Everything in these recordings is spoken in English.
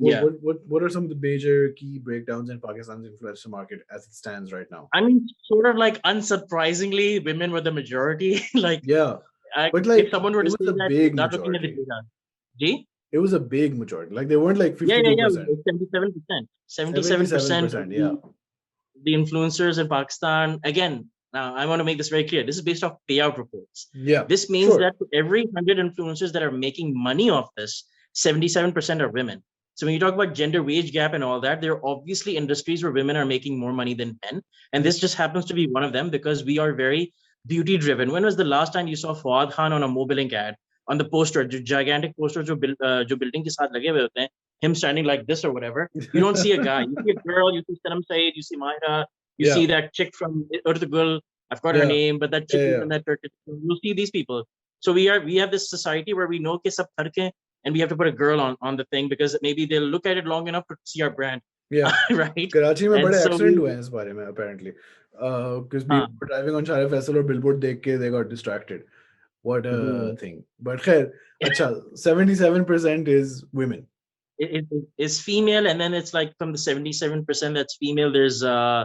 Yeah. What are some of the major key breakdowns in Pakistan's influencer market as it stands right now? I mean, sort of like unsurprisingly, women were the majority. Like, Yeah, but if like someone were it to was say a that big without looking at the majority. data, G? It was a big majority. Like they weren't like Yeah. 52%, 77%. 77% of 77%. Yeah, the influencers in Pakistan, again, now I want to make this very clear. This is based off payout reports. yeah, This means sure. that for every 100 influencers that are making money off this, 77% are women. So when you talk about gender wage gap and all that, there are obviously industries where women are making more money than men. And Yeah. this just happens to be one of them because we are very beauty driven. When was the last time you saw Fawad Khan on a Mobilink ad? On the poster, gigantic poster, जो building के साथ लगे हुए होते हैं, him standing like this or whatever, you don't see a guy. You see a girl, you see Sanam Said, you see Mahira, you Yeah, see that chick from Urtugul. I've got her yeah, name, but that chick yeah, is yeah. in that Turkish. You'll see these people. So we have this society where we know ke sab tarke, and we have to put a girl on the thing because maybe they'll look at it long enough to see our brand, Yeah. right? Karachi में And बड़े so accident we, हुए हैं इस बारे में apparently because huh, people were driving on Shara Faisal or billboard देख के they got distracted. What a hmm. thing. But khair, अच्छा 77% is women. It's female, and then it's like from the 77% that's female. There's uh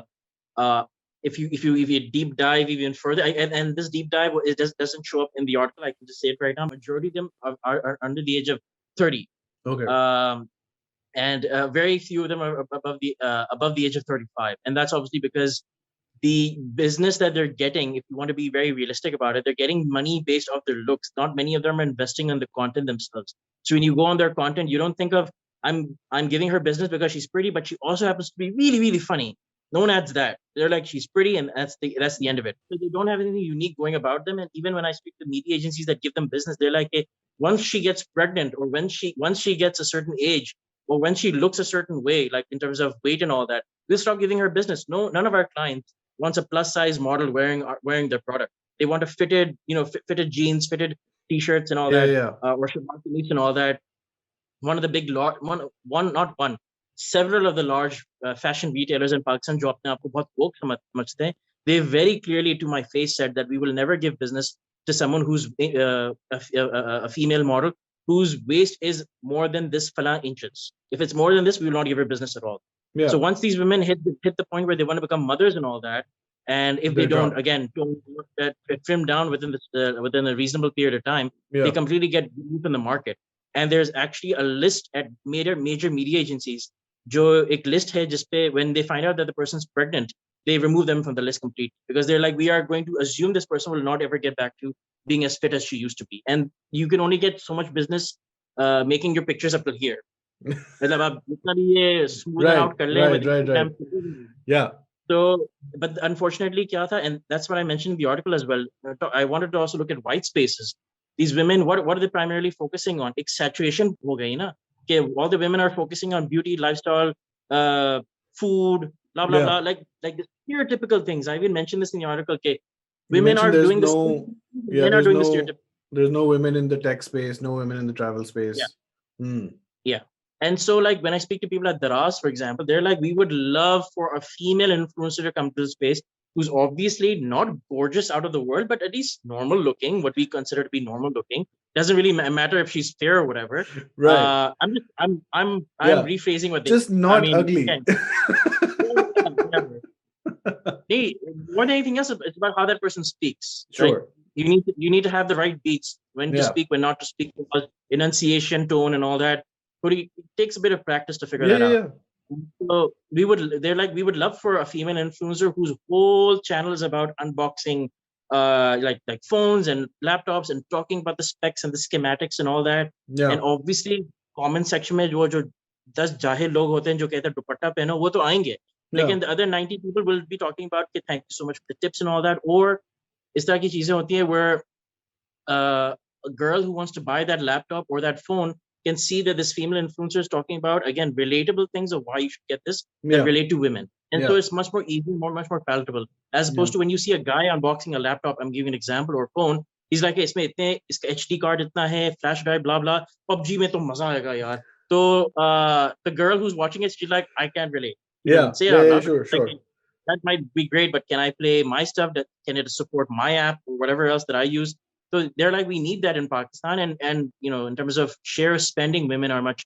if you deep dive even further, and this deep dive doesn't show up in the article. I can just say it right now. Majority of them are under the age of 30. Okay. Um, and very few of them are above the age of 35, and that's obviously because the business that they're getting, if you want to be very realistic about it, they're getting money based off their looks. Not many of them are investing in the content themselves. So when you go on their content, you don't think of I'm giving her business because she's pretty, but she also happens to be really, really funny. No one adds that. They're like, she's pretty, and that's the end of it. So they don't have anything unique going about them. And even when I speak to media agencies that give them business, they're like, hey, once she gets pregnant, or once she gets a certain age, or when she looks a certain way, like in terms of weight and all that, we'll stop giving her business. No, none of our clients wants a plus size model wearing their product. They want a fitted, fitted jeans, fitted t-shirts and all Yeah, that, yeah. or shalwar kameez and all that. One of the big lot one not one, several of the large fashion retailers in Pakistan जो अपने आप को बहुत woke समझते हैं, they very clearly to my face said that we will never give business to someone who's a female model whose waist is more than this fala inches. If it's more than this, we will not give her business at all. Yeah. So once these women hit the point where they want to become mothers and all that, and if they They don't, drop. again, don't trim down within a reasonable period of time, they Yeah. completely get removed from the market. And there's actually a list at major media agencies. जो एक list है जिसपे when they find out that the person's pregnant, they remove them from the list completely because they're like, we are going to assume this person will not ever get back to being as fit as she used to be, and you can only get so much business making your pictures up to here. मतलब आप जितना भी ये smoothen Right, out कर लें right, with right, right. Instagram. Yeah. So, but unfortunately, kya tha, and that's what I mentioned in the article as well. I wanted to also look at white spaces. These women, what are they primarily focusing on? Ek saturation ho gayi na. Okay, all the women are focusing on beauty, lifestyle, uh, food, blah blah Yeah. blah, like the stereotypical things. I even mentioned this in the article. Okay, You women mentioned are doing this. yeah, Men are doing the stereotypical. there's no women in the tech space, no women in the travel Yeah. space. Hmm. Yeah. And so, like, when I speak to people at Daras, for example, they're like, we would love for a female influencer to come to the space who's obviously not gorgeous out of the world, but at least normal looking, what we consider to be normal looking. Doesn't really matter if she's fair or whatever. Right. I'm Yeah. rephrasing what they, Just I not mean, ugly. again, whatever. Hey, more than anything else, it's about how that person speaks, right? Sure. You need to have the right beats, when to Yeah. speak, when not to speak, because enunciation, tone, and all that. But it takes a bit of practice to figure Yeah, that yeah, out. yeah. So we would love for a female influencer whose whole channel is about unboxing, like phones and laptops and talking about the specs and the schematics and all that. Yeah. And obviously, comment section में जो 10 जाहिल लोग होते हैं जो कहते हैं दुपट्टा पहनो, वो तो आएंगे. Yeah. Again, the other 90 people will be talking about, okay, thank you so much for the tips and all that. Or इस तरह की चीजें होती हैं where a girl who wants to buy that laptop or that phone can see that this female influencer is talking about, again, relatable things of why you should get this that Yeah. relate to women. And so Yeah. it's much more easy, much more palatable. As Yeah. opposed to when you see a guy unboxing a laptop, I'm giving an example, or phone, he's like, hey, इसमें इतने इसका HD card इतना है, flash drive, blah blah. PUBG में तो मजा आएगा यार. So the girl who's watching it, she's like, I can't relate. Even Yeah. say Yeah, out yeah, loud, sure, like, sure. that might be great, but can I play my stuff? That can it support my app or whatever else that I use? So they're like, we need that in Pakistan, and in terms of share spending, women are much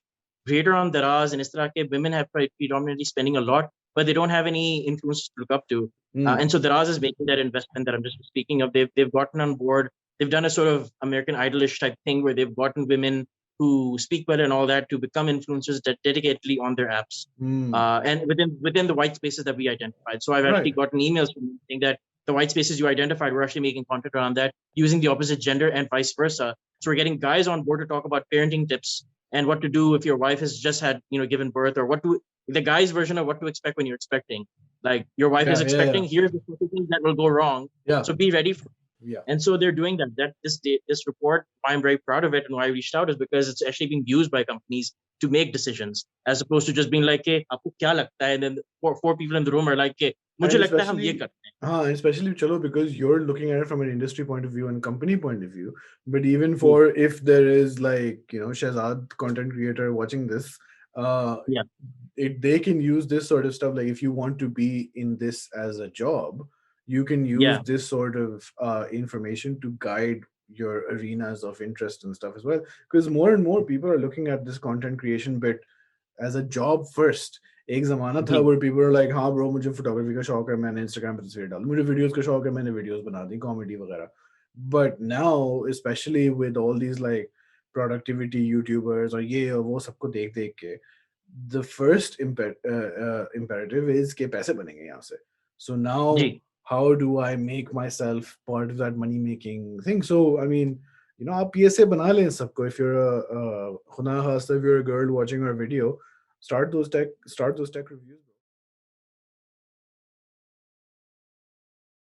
creator on Daraz and Istra ke women have predominantly spending a lot, but they don't have any influence to look up to. Hmm. And so Daraz is making that investment that I'm just speaking of. They've gotten on board. They've done a sort of American Idolish type thing where they've gotten women who speak well and all that to become influencers dedicatedly on their apps. Hmm. And within the white spaces that we identified. So I've Right. actually gotten emails from them saying that the white spaces you identified, we're actually making content around that using the opposite gender and vice versa. So we're getting guys on board to talk about parenting tips and what to do if your wife has just had, given birth, or what to the guy's version of what to expect when you're expecting. Like your wife is Yeah. Yeah. Yeah. expecting, here's the 50 things that will go wrong. Yeah. So be ready for it. Yeah. And so they're doing that. This report, why I'm very proud of it and why I reached out is because it's actually being used by companies to make decisions as opposed to just being like, "Hey, आपको क्या लगता है?" And then four people in the room are like, "Hey, मुझे And लगता है हम ये especially, करते हैं." and especially chalo, because you're looking at it from an industry point of view and company point of view. But even Hmm. for if there is like Shahzad content creator watching this, uh, Yeah, they can use this sort of stuff. Like if you want to be in this as a job, you can use yeah, this sort of information to guide your arenas of interest and stuff as well. Because more and more people are looking at this content creation bit as a job first. एक जमाना था जी, where people were like, हाँ bro मुझे photography का शौक है, मैंने इंस्टाग्राम पे तस्वीर डाली, मुझे वीडियोस का शौक है, मैंने वीडियोस बना दी कॉमेडी वगैरह. But now specially with all these like productivity YouTubers और ये और वो सबको देख देख के the first imperative is कि पैसे बनेंगे यहाँ से. So now ji, how do I make myself part of that money making thing? So I mean, आप PSA बना लें सबको. If you're a खुदा खास्ता, if you're a girl watching our video, start those tech reviews.